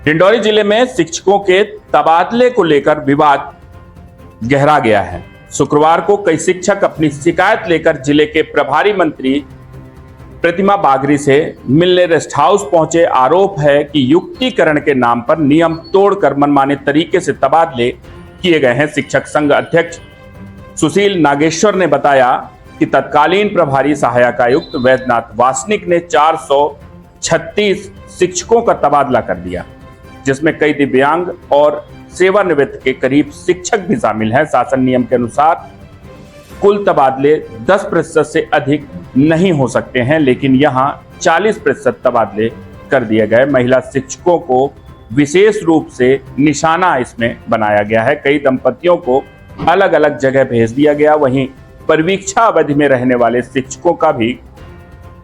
डिंडौरी जिले में शिक्षकों के तबादले को लेकर विवाद गहरा गया है। शुक्रवार को कई शिक्षक अपनी शिकायत लेकर जिले के प्रभारी मंत्री प्रतिमा बागरी से मिलने रेस्ट हाउस पहुंचे। आरोप है कि युक्तिकरण के नाम पर नियम तोड़कर मनमाने तरीके से तबादले किए गए हैं। शिक्षक संघ अध्यक्ष सुशील नागेश्वर ने बताया कि तत्कालीन प्रभारी सहायक आयुक्त वैद्यनाथ वासनिक ने 436 शिक्षकों का तबादला कर दिया, जिसमें कई दिव्यांग और सेवानिवृत्त के करीब शिक्षक भी शामिल हैं। शासन नियम के अनुसार कुल तबादले 10% से अधिक नहीं हो सकते हैं, लेकिन यहां 40% तबादले कर दिए गए। महिला शिक्षकों को विशेष रूप से निशाना इसमें बनाया गया है। कई दंपतियों को अलग अलग जगह भेज दिया गया। वहीं परिवीक्षा अवधि में रहने वाले शिक्षकों का भी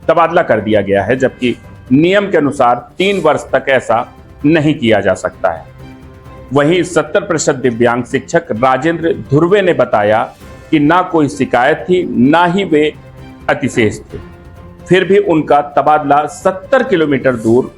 तबादला कर दिया गया है, जबकि नियम के अनुसार 3 वर्ष तक ऐसा नहीं किया जा सकता है। वहीं 70% दिव्यांग शिक्षक राजेंद्र ध्रुवे ने बताया कि ना कोई शिकायत थी, ना ही वे अतिशेष थे, फिर भी उनका तबादला 70 किलोमीटर दूर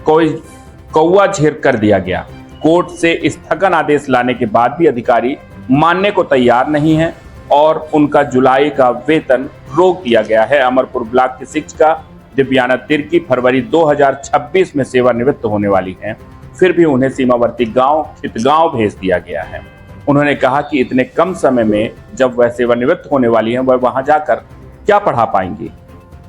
कौवा झीर कर दिया गया। कोर्ट से स्थगन आदेश लाने के बाद भी अधिकारी मानने को तैयार नहीं है और उनका जुलाई का वेतन रोक दिया गया है। अमरपुर ब्लॉक की शिक्षिका दिव्याना तिर्की फरवरी 2026 में सेवानिवृत्त होने वाली हैं, फिर भी उन्हें सीमावर्ती गांव खितगांव भेज दिया गया है। उन्होंने कहा कि इतने कम समय में जब वह सेवानिवृत्त होने वाली हैं, वह वहां जाकर क्या पढ़ा पाएंगी।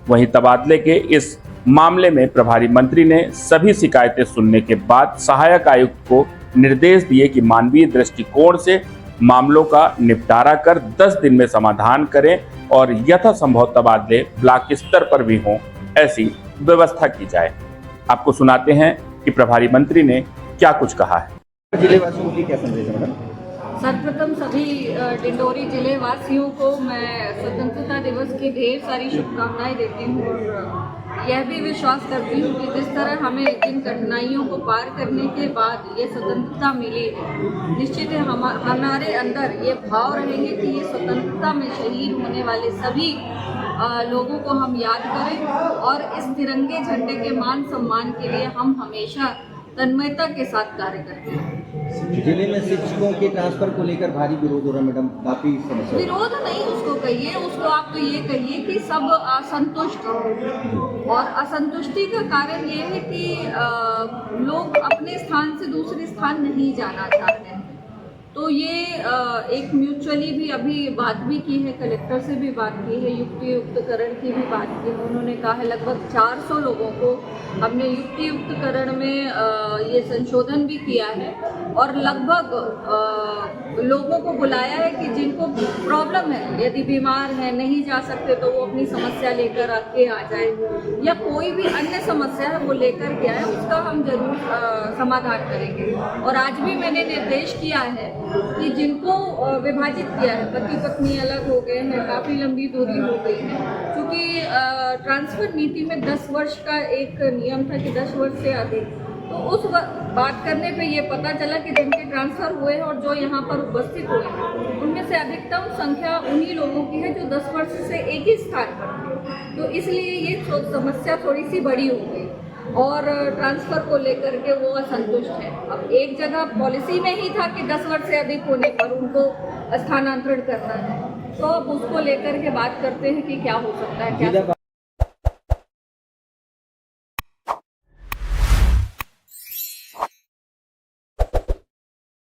वहीं तबादले के इस मामले में प्रभारी मंत्री ने सभी शिकायतें सुनने के बाद सहायक आयुक्त को निर्देश दिए कि मानवीय दृष्टिकोण से मामलों का निपटारा कर 10 दिन में समाधान करें और यथासंभव तबादले ब्लॉक स्तर पर भी हों, ऐसी व्यवस्था की जाए। आपको सुनाते हैं कि प्रभारी मंत्री ने क्या कुछ कहा है। जिले वासियों की क्या संदेश है मैडम? सर्वप्रथम सभी डिंडौरी जिले वासियों को मैं स्वतंत्रता दिवस की ढेर सारी शुभकामनाएं देती हूँ और यह भी विश्वास करती हूँ कि जिस तरह हमें जिन कठिनाइयों को पार करने के बाद ये स्वतंत्रता मिली है, निश्चित है हमारे अंदर ये भाव रहेंगे कि ये स्वतंत्रता में शहीद होने वाले सभी लोगों को हम याद करें और इस तिरंगे झंडे के मान सम्मान के लिए हम हमेशा तन्मयता के साथ कार्य करते हैं। जिले में शिक्षकों के ट्रांसफर को लेकर भारी विरोध हो रहा है मैडम, काफी समस्या। विरोध नहीं उसको कहिए, उसको आप तो ये कहिए कि सब असंतुष्ट और असंतुष्टि का कारण ये है कि लोग अपने स्थान से दूसरे स्थान नहीं जाना चाहते हैं। तो ये एक म्यूचुअली भी अभी बात भी की है, कलेक्टर से भी बात की है, युक्तियुक्तकरण की भी बात की है। उन्होंने कहा है लगभग 400 लोगों को हमने युक्तियुक्तकरण में ये संशोधन भी किया है और लगभग लोगों को बुलाया है कि जिनको प्रॉब्लम है, यदि बीमार है, नहीं जा सकते तो वो अपनी समस्या लेकर आके आ जाए, या कोई भी अन्य समस्या है वो लेकर के आए, उसका हम जरूर समाधान करेंगे। और आज भी मैंने निर्देश किया है कि जिनको विभाजित किया है, पति पत्नी अलग हो गए हैं, काफ़ी लंबी दूरी हो गई है, क्योंकि ट्रांसफ़र नीति में 10 वर्ष का एक नियम था कि 10 वर्ष से अधिक, तो उस बात करने पे ये पता चला कि जिनके ट्रांसफ़र हुए हैं और जो यहाँ पर उपस्थित हुए हैं, उनमें से अधिकतम संख्या उन्हीं लोगों की है जो 10 वर्ष से एक ही स्थान पर थे। तो इसलिए ये समस्या थोड़ी सी बड़ी हो गई और ट्रांसफ़र को लेकर के वो असंतुष्ट है। अब एक जगह पॉलिसी में ही था कि 10 वर्ष से अधिक होने पर उनको स्थानांतरण करना है, तो अब उसको लेकर के बात करते हैं कि क्या हो सकता है, क्या